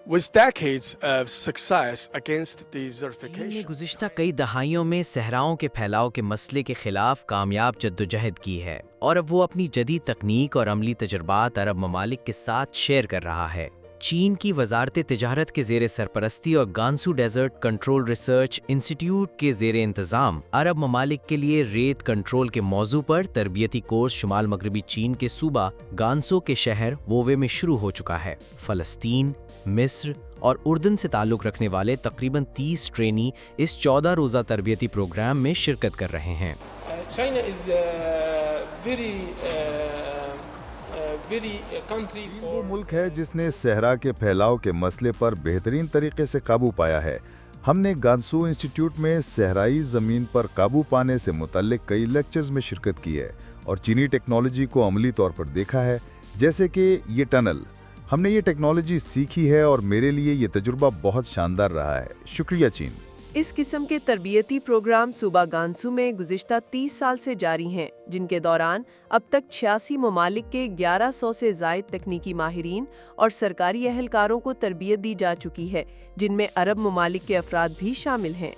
With decades of success against چین نے desertification, گزشتہ کئی دہائیوں میں صحراؤں کے پھیلاؤ کے مسئلے کے خلاف کامیاب جدوجہد کی ہے، اور اب وہ اپنی جدید تکنیک اور عملی تجربات عرب ممالک کے ساتھ شیئر کر رہا ہے۔ چین کی وزارت تجارت کے زیر سرپرستی اور گانسو ڈیزرٹ کنٹرول ریسرچ انسٹی ٹیوٹ کے زیر انتظام عرب ممالک کے لیے ریت کنٹرول کے موضوع پر تربیتی کورس شمال مغربی چین کے صوبہ گانسو کے شہر وووے میں شروع ہو چکا ہے۔ فلسطین، مصر اور اردن سے تعلق رکھنے والے تقریباً 30 ٹرینی اس 14 روزہ تربیتی پروگرام میں شرکت کر رہے ہیں۔ China is very country وہ ملک ہے جس نے صحرا کے پھیلاؤ کے مسئلے پر بہترین طریقے سے قابو پایا ہے۔ ہم نے گانسو انسٹی ٹیوٹ میں صحرائی زمین پر قابو پانے سے متعلق کئی لیکچرز میں شرکت کی ہے اور چینی ٹیکنالوجی کو عملی طور پر دیکھا ہے، جیسے کہ یہ ٹنل۔ ہم نے یہ ٹیکنالوجی سیکھی ہے اور میرے لیے یہ تجربہ بہت شاندار رہا ہے۔ شکریہ چین۔ اس قسم کے تربیتی پروگرام صوبہ گانسو میں گزشتہ 30 سال سے جاری ہیں، جن کے دوران اب تک 86 ممالک کے 1100 سے زائد تکنیکی ماہرین اور سرکاری اہلکاروں کو تربیت دی جا چکی ہے، جن میں عرب ممالک کے افراد بھی شامل ہیں۔